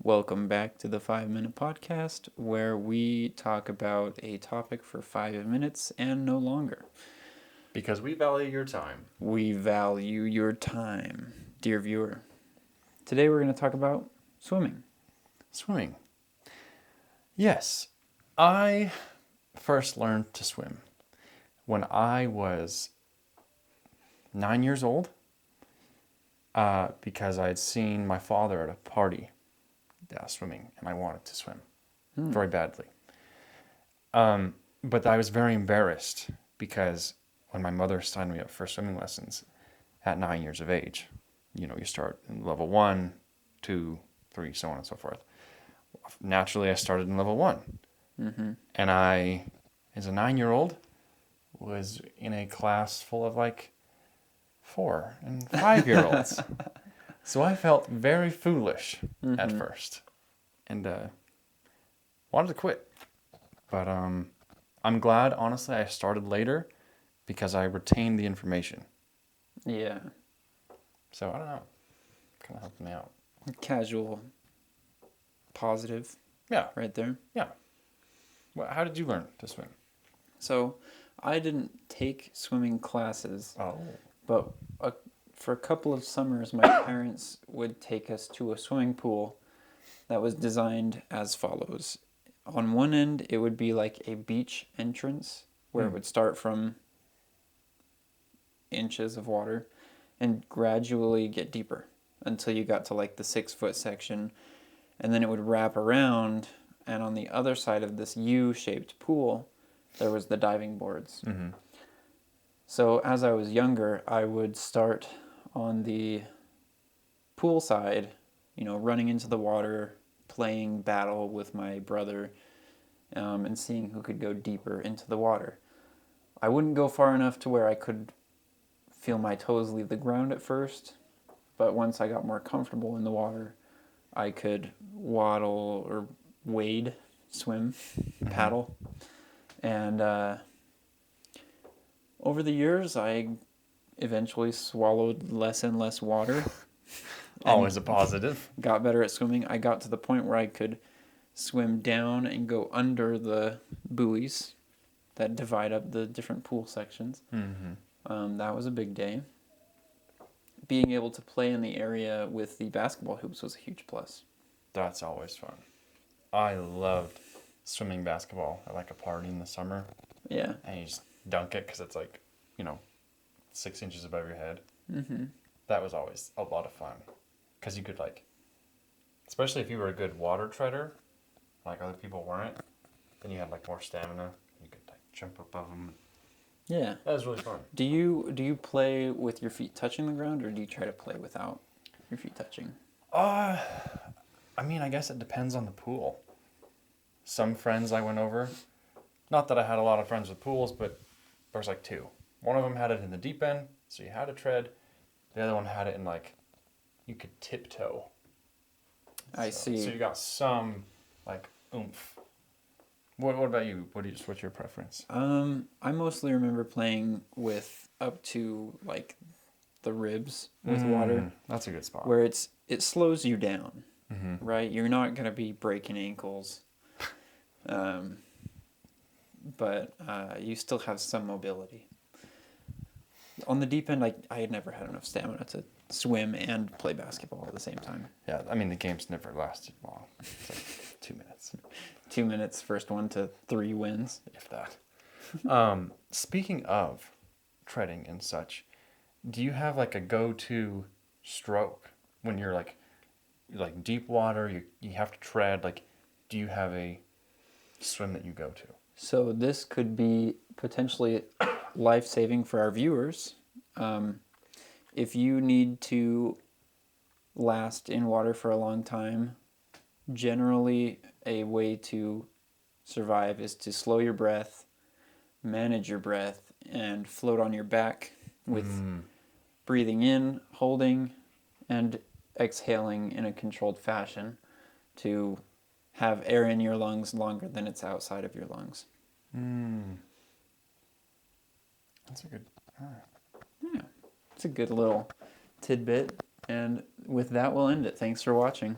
Welcome back to the 5 Minute Podcast, where we talk about a topic for 5 minutes and no longer. Because we value your time. We value your time, dear viewer. Today we're going to talk about swimming. Swimming. Yes, I first learned to swim when I was 9 years old because I had seen my father at a party swimming and I wanted to swim very badly. But I was very embarrassed because when my mother signed me up for swimming lessons at 9 years of age, you start in level 1, 2, 3, so on and so forth. Naturally, I started in level 1. And I, as a 9-year-old, was in a class full of 4 and 5-year-olds. So I felt very foolish at first and wanted to quit. But I'm glad, honestly, I started later because I retained the information. Yeah. So I don't know. Kind of helped me out. Casual, positive, Yeah. right there. Yeah. Well, how did you learn to swim? So, I didn't take swimming classes, Oh. but for a couple of summers, my parents would take us to a swimming pool that was designed as follows. On one end, it would be like a beach entrance where it would start from inches of water and gradually get deeper until you got to the 6 foot section. And then it would wrap around, and on the other side of this U-shaped pool, there was the diving boards. Mm-hmm. So as I was younger, I would start on the pool side, running into the water, playing battle with my brother, and seeing who could go deeper into the water. I wouldn't go far enough to where I could feel my toes leave the ground at first, but once I got more comfortable in the water, I could waddle or wade, swim, paddle. And over the years, I eventually swallowed less and less water. Always a positive. Got better at swimming. I got to the point where I could swim down and go under the buoys that divide up the different pool sections. That was a big day. Being able to play in the area with the basketball hoops was a huge plus. That's always fun. I loved swimming basketball at a party in the summer. Yeah. And you just dunk it because it's 6 inches above your head. That was always a lot of fun because you could especially if you were a good water treader, like other people weren't, then you had more stamina. You could jump above them. Yeah. That was really fun. Do you play with your feet touching the ground, or do you try to play without your feet touching? I guess it depends on the pool. Some friends I went over, not that I had a lot of friends with pools, but there's 2. One of them had it in the deep end, so you had to tread. The other one had it in you could tiptoe. I see. So you got some oomph. What about you? What's your preference? I mostly remember playing with up to the ribs with water, That's a good spot. where it slows you down, right? You're not gonna be breaking ankles, but you still have some mobility. On the deep end, I had never had enough stamina to swim and play basketball at the same time. Yeah, the game's never lasted long. It's 2 minutes. 2 minutes, first 1 to 3 wins. If that. Speaking of treading and such, do you have a go-to stroke when you're deep water, you have to tread, do you have a swim that you go to? So this could be potentially life-saving for our viewers. If you need to last in water for a long time, generally a way to survive is to slow your breath, manage your breath, and float on your back with breathing in, holding, and exhaling in a controlled fashion to have air in your lungs longer than it's outside of your lungs. That's a good... All right. Yeah, it's a good little tidbit. And with that, we'll end it. Thanks for watching.